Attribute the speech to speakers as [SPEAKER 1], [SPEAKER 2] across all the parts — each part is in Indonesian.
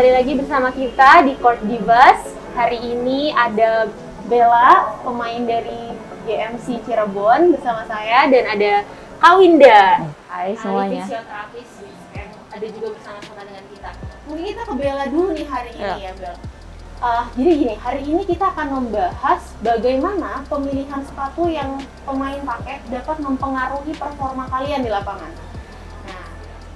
[SPEAKER 1] kembali lagi bersama kita di Court Divas. Hari ini ada Bella, pemain dari GMC Cirebon bersama saya, dan ada Kak Winda.
[SPEAKER 2] Hai semuanya.
[SPEAKER 1] Fisioterapis yang ada juga bersama-sama dengan kita. Mungkin kita ke Bella dulu nih hari ini ya, Bella. Jadi gini, hari ini kita akan membahas bagaimana pemilihan sepatu yang pemain pakai dapat mempengaruhi performa kalian di lapangan. Nah,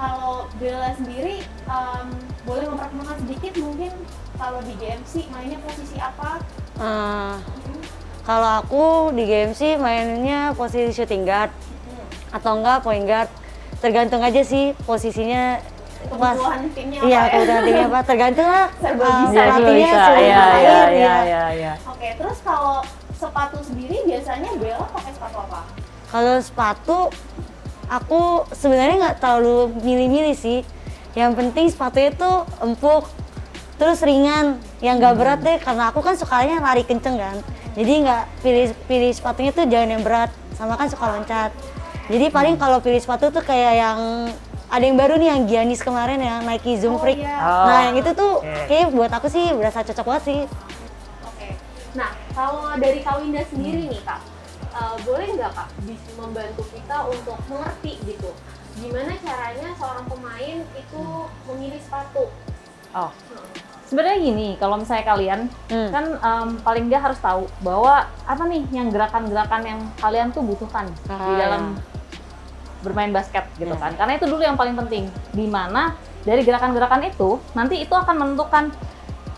[SPEAKER 1] kalau Bella sendiri, boleh memperkenalkan sedikit mungkin kalau di GMC mainnya posisi apa?
[SPEAKER 2] Kalau aku di GMC mainnya posisi shooting guard atau enggak point guard, tergantung aja sih posisinya.
[SPEAKER 1] Kebutuhan timnya apa?
[SPEAKER 2] Iya,
[SPEAKER 1] ya?
[SPEAKER 2] kebutuhan timnya apa? Tergantung lah.
[SPEAKER 1] Serba bisa.
[SPEAKER 2] Pelatihnya suruh
[SPEAKER 3] Iya.
[SPEAKER 1] Oke, terus kalau sepatu sendiri biasanya Bella pakai sepatu apa?
[SPEAKER 2] Kalau sepatu, aku sebenarnya nggak terlalu milih-milih sih. Yang penting sepatunya tuh empuk, terus ringan, yang nggak berat deh. Karena aku kan sukanya lari kenceng kan. Jadi nggak pilih sepatunya tuh jangan yang berat. Sama kan suka loncat. Jadi paling kalau pilih sepatu tuh kayak yang ada yang baru nih, yang Giannis kemarin ya, Nike Zoom Freak.
[SPEAKER 1] Iya.
[SPEAKER 2] Nah yang itu tuh kayak buat aku sih berasa cocok banget sih.
[SPEAKER 1] Oke. Nah, kalau dari Kak Winda sendiri nih Kak, boleh nggak Kak bisa membantu kita untuk mengerti gitu, gimana caranya seorang pemain itu memilih sepatu?
[SPEAKER 3] Oh, sebenarnya gini, kalau misalnya kalian kan paling nggak harus tahu bahwa apa nih yang gerakan-gerakan yang kalian tuh butuhkan di dalam bermain basket gitu kan. Karena itu dulu yang paling penting. Di mana dari gerakan-gerakan itu nanti itu akan menentukan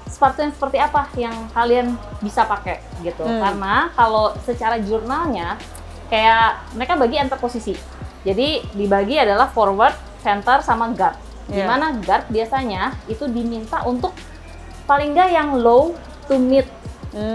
[SPEAKER 3] sepatu yang seperti apa yang kalian bisa pakai gitu. Karena kalau secara jurnalnya kayak mereka bagi antar posisi. Jadi dibagi adalah forward, center sama guard. Dimana guard biasanya itu diminta untuk paling nggak yang low to mid.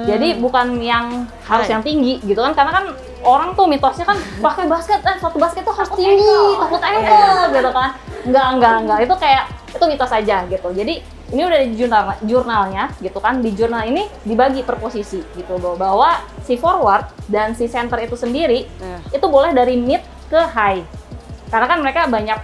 [SPEAKER 3] Jadi bukan yang harus yang tinggi gitu kan, karena kan orang tuh mitosnya kan pakai basket, sepatu basket tuh harus tinggi, takut ankle gitu kan. Enggak, itu kayak itu mitos aja gitu. Jadi ini udah di jurnalnya gitu kan. Di jurnal ini dibagi per posisi gitu bahwa si forward dan si center itu sendiri itu boleh dari mid ke high. Karena kan mereka banyak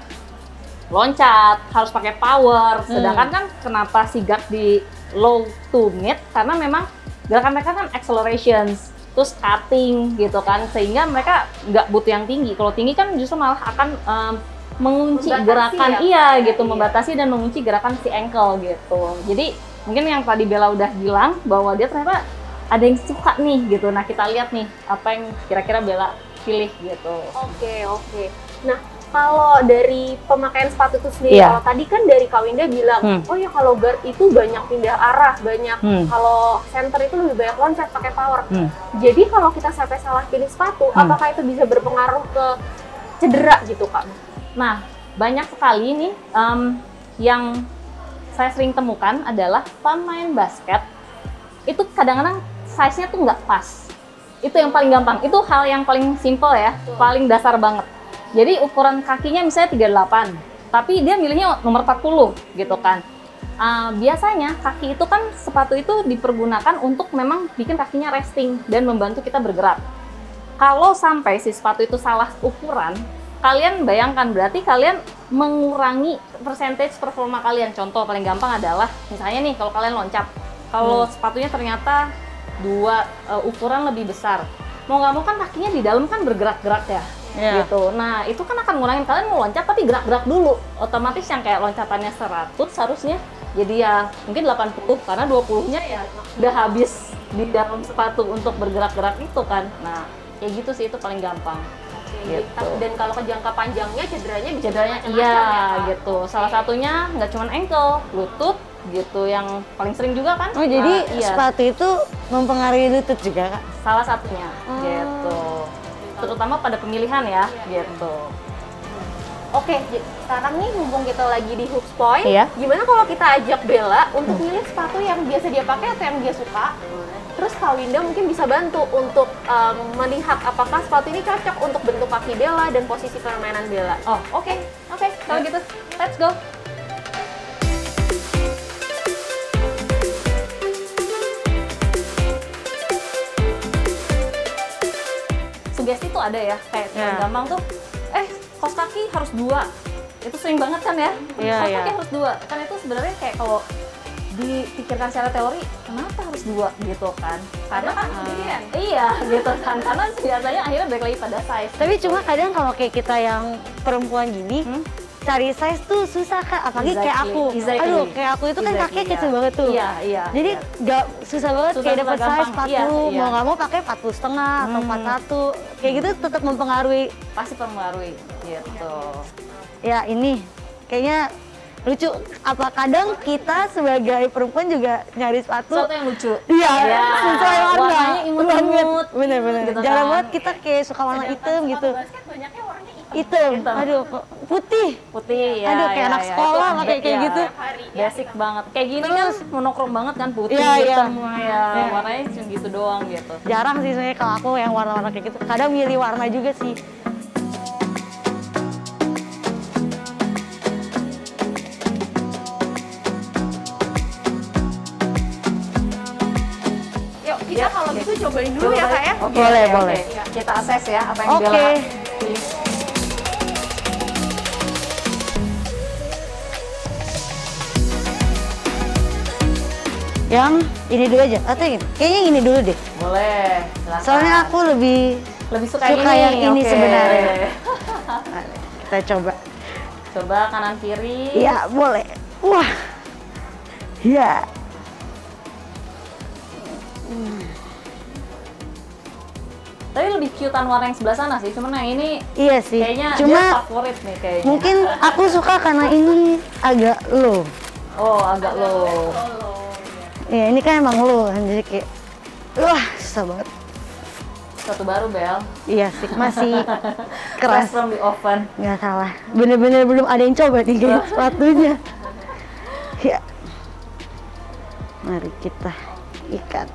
[SPEAKER 3] loncat, harus pakai power. Sedangkan kan kenapa si guard di low to mid, karena memang gerakan mereka kan accelerations, terus cutting gitu kan, sehingga mereka nggak butuh yang tinggi. Kalau tinggi kan justru malah akan mengunci gerakan, membatasi dan mengunci gerakan si ankle gitu. Jadi mungkin yang tadi Bella udah bilang bahwa dia ternyata ada yang suka nih gitu. Nah kita lihat nih apa yang kira-kira Bella pilih gitu.
[SPEAKER 1] Oke. Nah, kalau dari pemakaian sepatu itu sendiri, kalau tadi kan dari Kak Winda bilang, oh ya kalau guard itu banyak pindah arah, banyak kalau center itu lebih banyak loncat pakai power. Jadi kalau kita sampai salah pilih sepatu, apakah itu bisa berpengaruh ke cedera gitu Kak?
[SPEAKER 3] Nah, banyak sekali nih yang saya sering temukan adalah pemain basket itu kadang-kadang size-nya tuh nggak pas. Itu yang paling gampang, itu hal yang paling simple ya, paling dasar banget. Jadi ukuran kakinya misalnya 38, tapi dia milihnya nomor 40 gitu kan. Biasanya kaki itu kan, sepatu itu dipergunakan untuk memang bikin kakinya resting dan membantu kita bergerak. Kalau sampai si sepatu itu salah ukuran, kalian bayangkan berarti kalian mengurangi percentage performa kalian. Contoh paling gampang adalah misalnya nih kalau kalian loncat, kalau sepatunya ternyata ukuran lebih besar, mau nggak mau kan kakinya di dalam kan bergerak-gerak ya. Gitu. Nah, itu kan akan ngurangin kalian mau loncat tapi gerak-gerak dulu. Otomatis yang kayak loncatannya 100 seharusnya jadi ya mungkin 80 karena 20-nya ya udah habis di dalam sepatu untuk bergerak-gerak itu kan. Nah, kayak gitu sih, itu paling gampang. Gitu.
[SPEAKER 1] Dan kalau ke jangka panjangnya cederanya bisa
[SPEAKER 3] gitu. Salah satunya nggak cuma ankle, lutut gitu yang paling sering juga kan.
[SPEAKER 2] Oh, jadi sepatu itu mempengaruhi lutut juga Kak?
[SPEAKER 3] Salah satunya gitu. Terutama pada pemilihan ya, gitu.
[SPEAKER 1] Oke, sekarang nih mumpung kita lagi di Hoops Point,
[SPEAKER 3] Iya.
[SPEAKER 1] gimana kalau kita ajak Bella untuk milih sepatu yang biasa dia pakai atau yang dia suka? Terus Kak Winda mungkin bisa bantu untuk melihat apakah sepatu ini cocok untuk bentuk kaki Bella dan posisi permainan Bella.
[SPEAKER 3] Oh, oke. Kalau gitu, let's go. Sugesti tuh ada ya, kayak gampang tuh, kaos kaki harus 2. Itu sering banget kan ya, kaos kaki harus 2. Kan itu sebenarnya kayak kalau dipikirkan secara teori, kenapa harus 2 gitu kan? Karena kan
[SPEAKER 1] sendirian.
[SPEAKER 3] iya gitu kan, karena biasanya akhirnya balik lagi pada size.
[SPEAKER 2] Tapi cuma kadang kalau kayak kita yang perempuan gini, cari size tuh susah Kak, apalagi kayak aku.
[SPEAKER 3] Exactly.
[SPEAKER 2] Aduh, kayak aku itu kan kakinya kecil banget tuh.
[SPEAKER 3] Iya.
[SPEAKER 2] Jadi nggak susah banget kayak dapet size
[SPEAKER 3] gampang.
[SPEAKER 2] 40,
[SPEAKER 3] Iya.
[SPEAKER 2] mau nggak mau pakai 40,5 atau 41. Kayak gitu tetap mempengaruhi.
[SPEAKER 3] Pasti mempengaruhi gitu.
[SPEAKER 2] Ya ini kayaknya lucu. Apa kadang kita sebagai perempuan juga nyari sepatu
[SPEAKER 3] Sesuatu yang lucu.
[SPEAKER 2] Iya,
[SPEAKER 3] Ya,
[SPEAKER 2] sesuai warna.
[SPEAKER 3] warnanya imut-imut.
[SPEAKER 2] Bener-bener.
[SPEAKER 3] Gitu
[SPEAKER 2] Jarang
[SPEAKER 3] kan.
[SPEAKER 2] banget kita kayak suka warna hitam gitu.
[SPEAKER 1] Basket banyaknya warnanya hitam.
[SPEAKER 2] Hitam.
[SPEAKER 3] Hitam.
[SPEAKER 2] Aduh, kok putih.
[SPEAKER 3] Putih ya.
[SPEAKER 2] Aduh, kayak anak sekolah
[SPEAKER 3] Itu
[SPEAKER 2] pakai kayak
[SPEAKER 3] ya,
[SPEAKER 2] gitu.
[SPEAKER 3] Basic banget. Kayak gini kan monokrom banget kan, putih,
[SPEAKER 2] Iya, iya.
[SPEAKER 3] hitam ya. Warnanya cuma gitu doang gitu.
[SPEAKER 2] Jarang sih sebenarnya kalau aku yang warna-warna kayak gitu. Kadang milih warna juga sih.
[SPEAKER 1] Yuk, kita kalau gitu cobain dulu ya Kak ya.
[SPEAKER 3] Oke,
[SPEAKER 2] Boleh,
[SPEAKER 3] oke,
[SPEAKER 2] boleh.
[SPEAKER 3] oke. Kita akses ya apa yang
[SPEAKER 2] Oke.
[SPEAKER 3] Bella pilih.
[SPEAKER 2] Yang ini dulu aja atau ini? Kayaknya yang ini dulu deh.
[SPEAKER 3] Boleh. Silakan.
[SPEAKER 2] Soalnya aku lebih
[SPEAKER 3] lebih suka
[SPEAKER 2] yang ini
[SPEAKER 3] Oke.
[SPEAKER 2] sebenarnya. Kita coba.
[SPEAKER 3] Coba kanan kiri.
[SPEAKER 2] Iya, boleh. Wah. Iya.
[SPEAKER 3] Tapi lebih cutean warna yang sebelah sana sih. Cuman yang ini
[SPEAKER 2] Iya sih.
[SPEAKER 3] kayaknya dia
[SPEAKER 2] Cuma
[SPEAKER 3] favorit nih kayaknya.
[SPEAKER 2] mungkin aku suka karena ini agak low.
[SPEAKER 3] Oh, agak low.
[SPEAKER 2] Ya ini kan emang low kan jadi kayak wah susah banget.
[SPEAKER 3] Satu baru Bel.
[SPEAKER 2] Iya sih masih
[SPEAKER 3] Fresh
[SPEAKER 2] keras.
[SPEAKER 3] from the oven.
[SPEAKER 2] Nggak salah. Bener-bener belum ada yang coba nih kayak sepatunya. Ya. Mari kita ikat.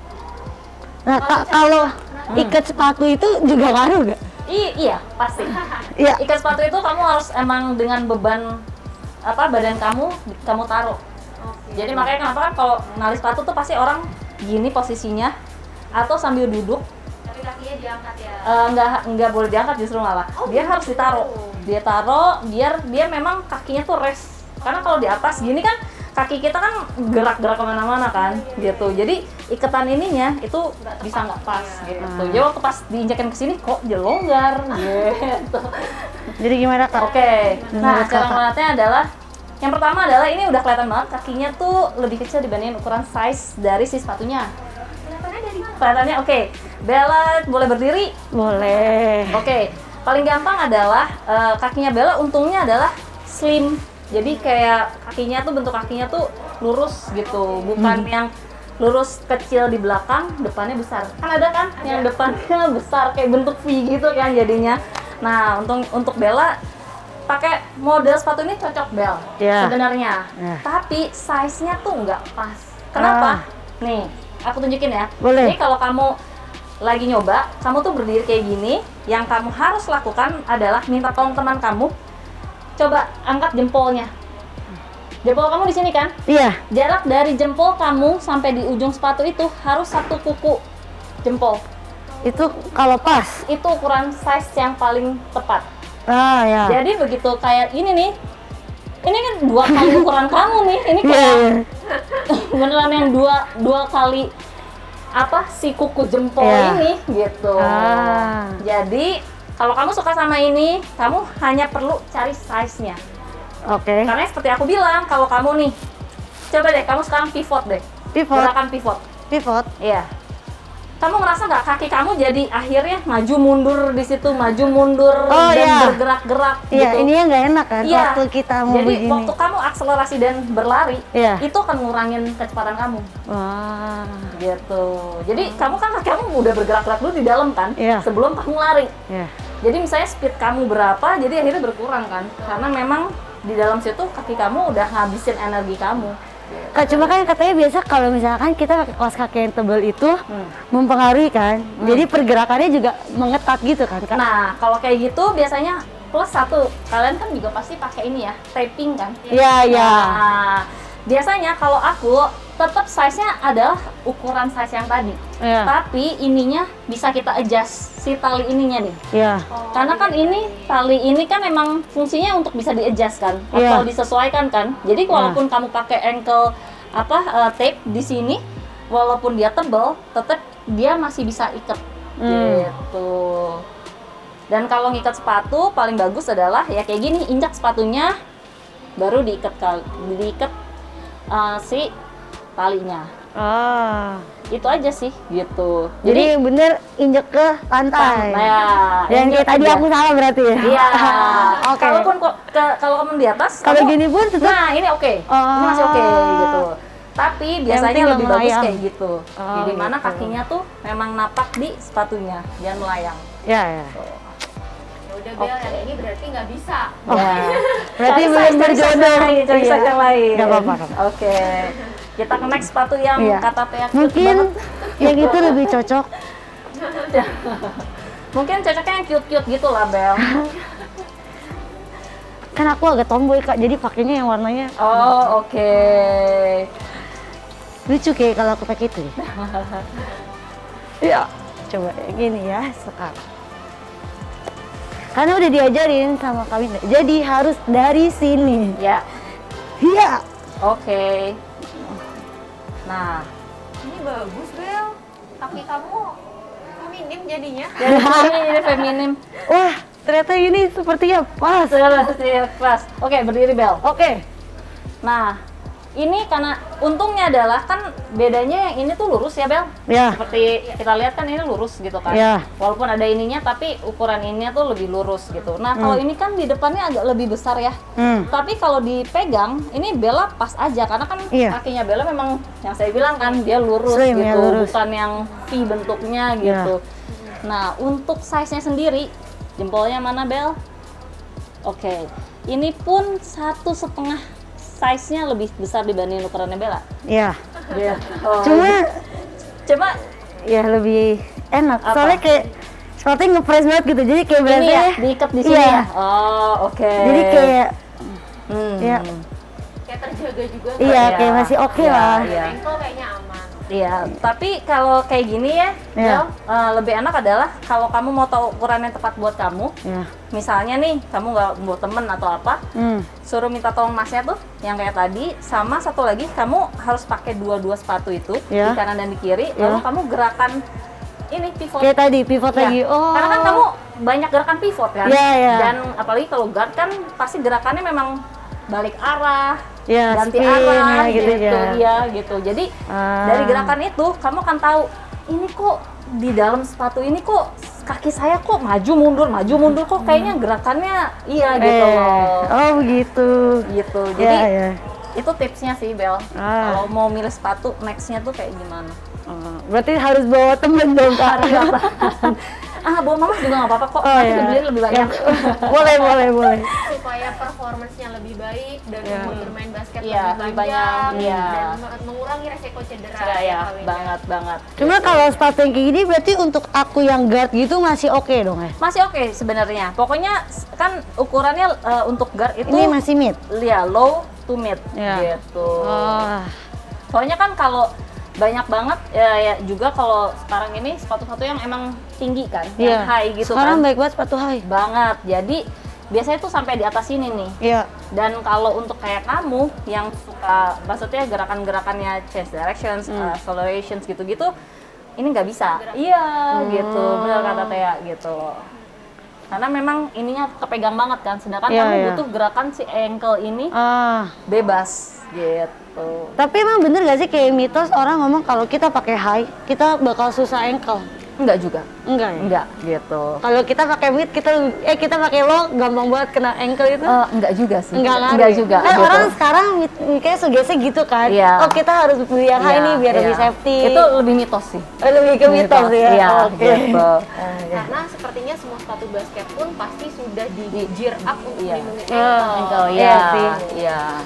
[SPEAKER 2] Nah Kak, kalau ikat sepatu itu juga ngaruh nggak?
[SPEAKER 3] Iya, pasti.
[SPEAKER 2] Iya.
[SPEAKER 3] Ikat sepatu itu kamu harus emang dengan beban badan kamu taruh. Jadi makanya kenapa kan kalau nali sepatu tuh pasti orang gini posisinya atau sambil duduk.
[SPEAKER 1] Tapi kakinya diangkat ya.
[SPEAKER 3] Nggak boleh diangkat justru malah. Dia harus ditaruh. Dia taruh biar dia memang kakinya tuh rest. Karena kalau di atas gini kan kaki kita kan gerak-gerak kemana-mana kan gitu. Jadi iketan ininya itu bisa nggak pas gitu. Jadi waktu pas diinjakin ke sini kok jadi longgar gitu.
[SPEAKER 2] Jadi gimana Kak?
[SPEAKER 3] Oke. Nah,
[SPEAKER 2] Menurut
[SPEAKER 3] cara
[SPEAKER 2] Kakak?
[SPEAKER 3] ngeliatnya adalah yang pertama adalah ini udah kelihatan banget kakinya tuh lebih kecil dibandingin ukuran size dari si sepatunya.
[SPEAKER 1] Kelihatannya dari mana?
[SPEAKER 3] Kelihatannya oke. Bella boleh berdiri?
[SPEAKER 2] Boleh.
[SPEAKER 3] Oke. Paling gampang adalah kakinya Bella untungnya adalah slim. Jadi kayak kakinya tuh bentuk kakinya tuh lurus gitu, bukan yang lurus kecil di belakang, depannya besar. Kan ada kan yang depannya besar kayak bentuk V gitu kan jadinya. Nah, untuk Bella pakai model sepatu ini cocok Bel
[SPEAKER 2] Ya.
[SPEAKER 3] sebenarnya.
[SPEAKER 2] Ya.
[SPEAKER 3] Tapi size-nya tuh nggak pas. Kenapa? Nih, aku tunjukin ya.
[SPEAKER 2] Boleh.
[SPEAKER 3] Jadi kalau kamu lagi nyoba, kamu tuh berdiri kayak gini, yang kamu harus lakukan adalah minta tolong teman kamu. Coba angkat jempolnya. Jempol kamu di sini kan?
[SPEAKER 2] Iya.
[SPEAKER 3] Jarak dari jempol kamu sampai di ujung sepatu itu harus 1 kuku jempol.
[SPEAKER 2] Itu kalau pas.
[SPEAKER 3] Itu ukuran size yang paling tepat.
[SPEAKER 2] Ah ya.
[SPEAKER 3] Jadi begitu kayak ini nih. Ini kan 2 kali ukuran kamu nih. Ini
[SPEAKER 2] Iya,
[SPEAKER 3] kayak
[SPEAKER 2] iya.
[SPEAKER 3] beneran yang dua kali si kuku jempol
[SPEAKER 2] Iya.
[SPEAKER 3] ini gitu.
[SPEAKER 2] Ah.
[SPEAKER 3] Jadi kalau kamu suka sama ini, kamu hanya perlu cari size-nya.
[SPEAKER 2] Oke.
[SPEAKER 3] Karena seperti aku bilang, kalau kamu nih, coba deh kamu sekarang pivot deh.
[SPEAKER 2] Pivot.
[SPEAKER 3] Gerakan pivot.
[SPEAKER 2] Pivot.
[SPEAKER 3] Iya. Kamu ngerasa nggak kaki kamu jadi akhirnya maju mundur di situ, maju mundur
[SPEAKER 2] Oh,
[SPEAKER 3] dan
[SPEAKER 2] iya.
[SPEAKER 3] bergerak-gerak
[SPEAKER 2] Iya,
[SPEAKER 3] gitu.
[SPEAKER 2] ini yang nggak enak kan
[SPEAKER 3] Iya.
[SPEAKER 2] waktu kita mau
[SPEAKER 3] Jadi
[SPEAKER 2] begini.
[SPEAKER 3] waktu kamu akselerasi dan berlari,
[SPEAKER 2] Iya.
[SPEAKER 3] itu akan ngurangin kecepatan kamu.
[SPEAKER 2] Wah.
[SPEAKER 3] Gitu. Jadi kamu kan kaki kamu udah bergerak-gerak dulu di dalam kan,
[SPEAKER 2] Iya.
[SPEAKER 3] sebelum kamu lari.
[SPEAKER 2] Ya.
[SPEAKER 3] Jadi misalnya speed kamu berapa, jadi akhirnya berkurang kan? Karena memang di dalam situ kaki kamu udah ngabisin energi kamu.
[SPEAKER 2] Kak, cuma kan katanya biasa kalau misalkan kita pakai kaos kaki yang tebal itu mempengaruhi kan. Jadi pergerakannya juga mengetat gitu kan, Kak?
[SPEAKER 3] Nah, kalau kayak gitu biasanya plus 1, kalian kan juga pasti pakai ini ya, taping kan?
[SPEAKER 2] Iya, iya.
[SPEAKER 3] Nah, biasanya kalau aku tetap size-nya adalah ukuran size yang tadi.
[SPEAKER 2] Iya.
[SPEAKER 3] Tapi ininya bisa kita adjust si tali ininya nih.
[SPEAKER 2] Iya.
[SPEAKER 3] Karena kan ini tali ini kan emang fungsinya untuk bisa di-adjust kan
[SPEAKER 2] Iya.
[SPEAKER 3] atau disesuaikan kan. Jadi walaupun kamu pakai ankle tape di sini, walaupun dia tebal, tetap dia masih bisa ikat gitu. Dan kalau ngikat sepatu paling bagus adalah ya kayak gini, injak sepatunya, baru diikat si talinya. Itu aja sih gitu.
[SPEAKER 2] Jadi bener injek ke lantai. Dan kayak tadi aku salah berarti ya.
[SPEAKER 3] Iya.
[SPEAKER 2] Oke.
[SPEAKER 3] Kalaupun kalau kamu di atas,
[SPEAKER 2] kalau gini pun tetap.
[SPEAKER 3] Nah ini oke. Ini masih oke gitu. Tapi biasanya lebih bagus kayak gitu. Jadi mana
[SPEAKER 2] gitu.
[SPEAKER 3] kakinya tuh memang napak di sepatunya, jangan melayang.
[SPEAKER 2] Ya.
[SPEAKER 1] Ya udah Bel, yang ini berarti nggak bisa.
[SPEAKER 2] Berarti belum berjodoh.
[SPEAKER 3] Cari size yang lain.
[SPEAKER 2] Nggak apa-apa.
[SPEAKER 3] Oke. Kita ke next sepatu yang kata Tia cute
[SPEAKER 2] mungkin
[SPEAKER 3] banget.
[SPEAKER 2] yang itu lebih cocok.
[SPEAKER 3] Mungkin cocoknya yang cute-cute gitu lah, Bel.
[SPEAKER 2] Kan aku agak tomboy Kak, jadi pakainya yang warnanya
[SPEAKER 3] Oh, oke.
[SPEAKER 2] lucu kayak kalau aku pakai itu. Ya, coba gini ya sekarang. Karena udah diajarin sama kami, jadi harus dari sini.
[SPEAKER 3] Ya.
[SPEAKER 2] Iya.
[SPEAKER 3] Oke. Nah,
[SPEAKER 1] Ini bagus Bel, kaki kamu feminim jadinya.
[SPEAKER 3] ini feminim.
[SPEAKER 2] Wah, ternyata ini sepertinya pas.
[SPEAKER 3] Pas. Oke, berdiri Bel.
[SPEAKER 2] Oke.
[SPEAKER 3] Nah, ini karena untungnya adalah kan bedanya yang ini tuh lurus ya Bel.
[SPEAKER 2] Ya.
[SPEAKER 3] Seperti kita lihat kan ini lurus gitu kan.
[SPEAKER 2] Ya.
[SPEAKER 3] Walaupun ada ininya tapi ukuran ininya tuh lebih lurus gitu. Nah, kalau ini kan di depannya agak lebih besar ya. Tapi kalau dipegang ini Bella pas aja karena kan kakinya Bella memang yang saya bilang kan dia lurus
[SPEAKER 2] Slim,
[SPEAKER 3] gitu,
[SPEAKER 2] ya, lurus.
[SPEAKER 3] bukan yang V bentuknya gitu. Nah, untuk size-nya sendiri jempolnya mana Bel? Oke. Ini pun 1,5 size-nya lebih besar dibanding ukurannya Bella.
[SPEAKER 2] Iya.
[SPEAKER 3] Iya.
[SPEAKER 2] Cuma ya lebih enak.
[SPEAKER 3] Apa?
[SPEAKER 2] Soalnya kayak sepatunya ngepres banget gitu. Jadi kayak berasa
[SPEAKER 3] ini ya diikat di sini ya. Oh, oke.
[SPEAKER 2] Jadi kayak ya
[SPEAKER 1] Kayak terjaga juga.
[SPEAKER 2] iya kayak masih oke lah.
[SPEAKER 3] Iya.
[SPEAKER 1] Ankle kayaknya aman.
[SPEAKER 3] Iya, tapi kalau kayak gini ya, Bel, lebih enak adalah kalau kamu mau tahu ukuran yang tepat buat kamu. Misalnya nih, kamu nggak buat temen atau apa, suruh minta tolong masnya tuh, yang kayak tadi. Sama satu lagi, kamu harus pakai dua-dua sepatu itu, di kanan dan di kiri. Lalu kamu gerakan ini pivot.
[SPEAKER 2] Kayak tadi pivot lagi. Oh.
[SPEAKER 3] Karena kan kamu banyak gerakan pivot kan. Dan apalagi kalau guard kan pasti gerakannya memang balik arah, ganti arah gitu ya gitu. Jadi dari gerakan itu kamu akan tahu ini kok di dalam sepatu ini kok kaki saya kok maju mundur kok kayaknya gerakannya gitu loh.
[SPEAKER 2] Oh begitu.
[SPEAKER 3] Gitu. Jadi itu tipsnya sih Bel. Kalau mau milih sepatu nextnya tuh kayak gimana?
[SPEAKER 2] Berarti harus bawa temen dong Kak.
[SPEAKER 3] Bawa mama juga nggak apa-apa kok. Nanti dibeliin lebih banyak.
[SPEAKER 2] boleh.
[SPEAKER 1] Supaya performance-nya lebih baik dan bermain basket
[SPEAKER 3] lebih banyak
[SPEAKER 1] dan mengurangi resiko cedera.
[SPEAKER 3] Banget.
[SPEAKER 2] Cuma kalau sepatu yang kayak gini berarti untuk aku yang guard gitu masih oke dong ya?
[SPEAKER 3] Masih oke sebenarnya. Pokoknya kan ukurannya untuk guard itu
[SPEAKER 2] ini masih mid?
[SPEAKER 3] Ya, low to mid gitu. Soalnya kan kalau banyak banget ya juga kalau sekarang ini sepatu-sepatu yang emang tinggi kan, yang high gitu
[SPEAKER 2] sekarang
[SPEAKER 3] kan.
[SPEAKER 2] baik banget sepatu high.
[SPEAKER 3] Banget. Jadi biasanya tuh sampai di atas sini nih.
[SPEAKER 2] Iya.
[SPEAKER 3] Dan kalau untuk kayak kamu yang suka, maksudnya gerakan-gerakannya change directions, accelerations gitu-gitu, ini nggak bisa. Gitu. Benar kata Tia gitu. Karena memang ininya kepegang banget kan, sedangkan kamu butuh gerakan si ankle ini bebas gitu.
[SPEAKER 2] Tapi emang bener gak sih kayak mitos orang ngomong kalau kita pakai high kita bakal susah ankle?
[SPEAKER 3] Enggak juga.
[SPEAKER 2] Enggak ya?
[SPEAKER 3] Enggak gitu.
[SPEAKER 2] Kalau kita pakai mid kita pakai low gampang banget kena ankle itu?
[SPEAKER 3] Enggak juga sih.
[SPEAKER 2] Enggak
[SPEAKER 3] juga.
[SPEAKER 2] Kan
[SPEAKER 3] gitu.
[SPEAKER 2] orang sekarang kayak sugesnya gitu kan. Oh kita harus beli yang high nih biar lebih safety.
[SPEAKER 3] Itu lebih mitos sih.
[SPEAKER 2] Lebih ke mitos ya?
[SPEAKER 3] Iya, gitu.
[SPEAKER 1] Karena sepertinya semua sepatu basket pun pasti sudah di gear up untuk melindungi
[SPEAKER 3] ankle. Iya.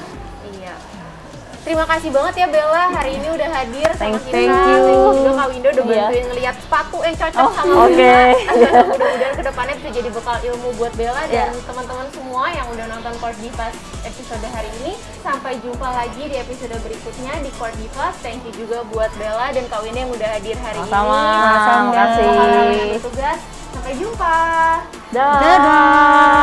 [SPEAKER 1] Terima kasih banget ya Bella, hari ini udah hadir sama kita.
[SPEAKER 3] Thank you.
[SPEAKER 1] Juga Kak Winda udah bantuin ngeliat sepatu yang cocok sama Bella. Mudah-mudahan kedepannya bisa jadi bekal ilmu buat Bella dan teman-teman semua yang udah nonton Court Divas episode hari ini. Sampai jumpa lagi di episode berikutnya di Court Divas. Thank you juga buat Bella dan Kak Winda yang udah hadir hari ini.
[SPEAKER 3] Terima kasih.
[SPEAKER 1] Tugas. Sampai jumpa.
[SPEAKER 3] Dadah.